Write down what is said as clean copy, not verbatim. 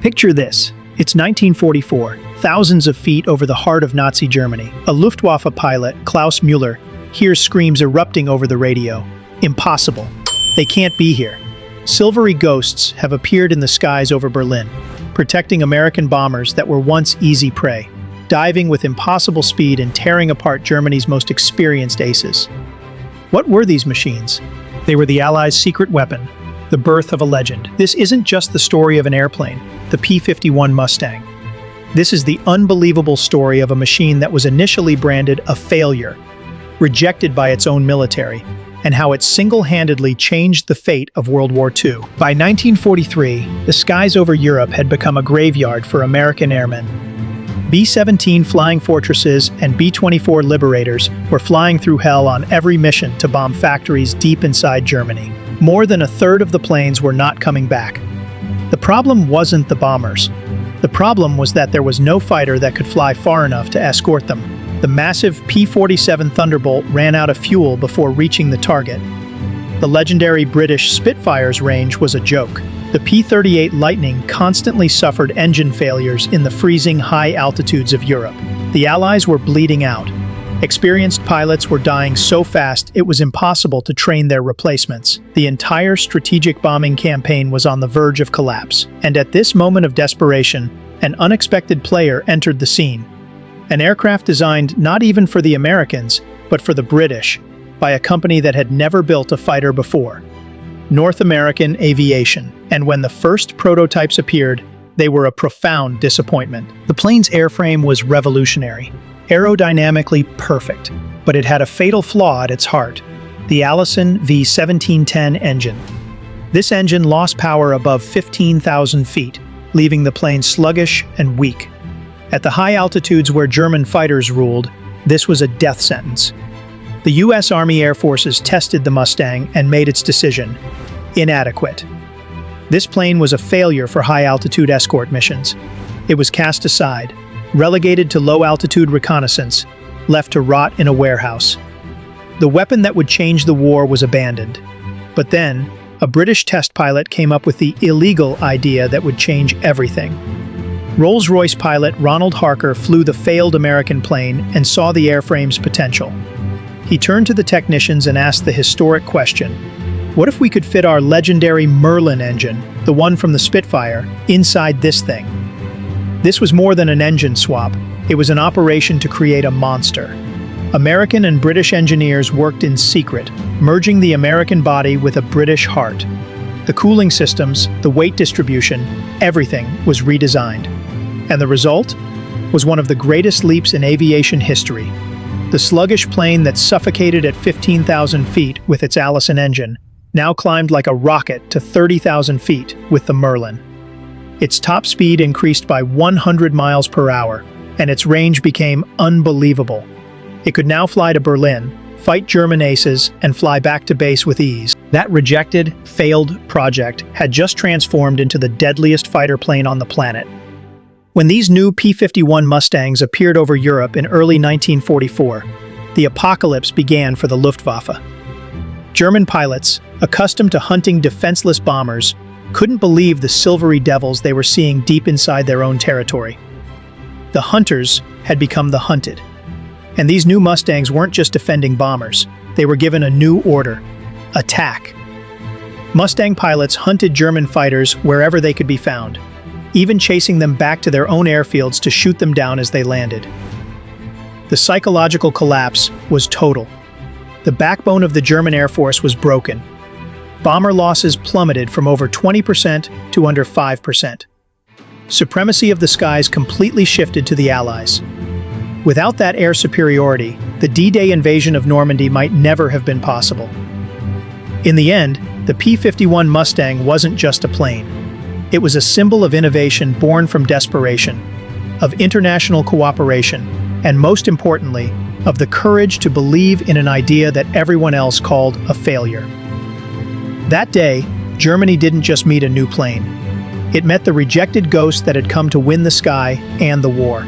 Picture this. It's 1944, thousands of feet over the heart of Nazi Germany. A Luftwaffe pilot, Klaus Müller, hears screams erupting over the radio. Impossible. They can't be here. Silvery ghosts have appeared in the skies over Berlin, protecting American bombers that were once easy prey, diving with impossible speed and tearing apart Germany's most experienced aces. What were these machines? They were the Allies' secret weapon, the birth of a legend. This isn't just the story of an airplane, the P-51 Mustang. This is the unbelievable story of a machine that was initially branded a failure, rejected by its own military, and how it single-handedly changed the fate of World War II. By 1943, the skies over Europe had become a graveyard for American airmen. B-17 Flying Fortresses and B-24 Liberators were flying through hell on every mission to bomb factories deep inside Germany. More than a third of the planes were not coming back. The problem wasn't the bombers. The problem was that there was no fighter that could fly far enough to escort them. The massive P-47 Thunderbolt ran out of fuel before reaching the target. The legendary British Spitfire's range was a joke. The P-38 Lightning constantly suffered engine failures in the freezing high altitudes of Europe. The Allies were bleeding out. Experienced pilots were dying so fast it was impossible to train their replacements. The entire strategic bombing campaign was on the verge of collapse. And at this moment of desperation, an unexpected player entered the scene. An aircraft designed not even for the Americans, but for the British, by a company that had never built a fighter before. North American Aviation. And when the first prototypes appeared, they were a profound disappointment. The plane's airframe was revolutionary, aerodynamically perfect, but it had a fatal flaw at its heart: the Allison V1710 engine. This engine lost power above 15,000 feet, leaving the plane sluggish and weak. At the high altitudes where German fighters ruled, this was a death sentence. The U.S. Army Air Forces tested the Mustang and made its decision: inadequate. This plane was a failure for high-altitude escort missions. It was cast aside, relegated to low-altitude reconnaissance, left to rot in a warehouse. The weapon that would change the war was abandoned. But then, a British test pilot came up with the illegal idea that would change everything. Rolls-Royce pilot Ronald Harker flew the failed American plane and saw the airframe's potential. He turned to the technicians and asked the historic question: what if we could fit our legendary Merlin engine, the one from the Spitfire, inside this thing? This was more than an engine swap. It was an operation to create a monster. American and British engineers worked in secret, merging the American body with a British heart. The cooling systems, the weight distribution, everything was redesigned. And the result was one of the greatest leaps in aviation history. The sluggish plane that suffocated at 15,000 feet with its Allison engine now climbed like a rocket to 30,000 feet with the Merlin. Its top speed increased by 100 miles per hour, and its range became unbelievable. It could now fly to Berlin, fight German aces, and fly back to base with ease. That rejected, failed project had just transformed into the deadliest fighter plane on the planet. When these new P-51 Mustangs appeared over Europe in early 1944, the apocalypse began for the Luftwaffe. German pilots, accustomed to hunting defenseless bombers, couldn't believe the silvery devils they were seeing deep inside their own territory. The hunters had become the hunted. And these new Mustangs weren't just defending bombers. They were given a new order: attack. Mustang pilots hunted German fighters wherever they could be found, even chasing them back to their own airfields to shoot them down as they landed. The psychological collapse was total. The backbone of the German Air Force was broken. Bomber losses plummeted from over 20% to under 5%. Supremacy of the skies completely shifted to the Allies. Without that air superiority, the D-Day invasion of Normandy might never have been possible. In the end, the P-51 Mustang wasn't just a plane. It was a symbol of innovation born from desperation, of international cooperation, and most importantly, of the courage to believe in an idea that everyone else called a failure. That day, Germany didn't just meet a new plane. It met the rejected ghost that had come to win the sky and the war.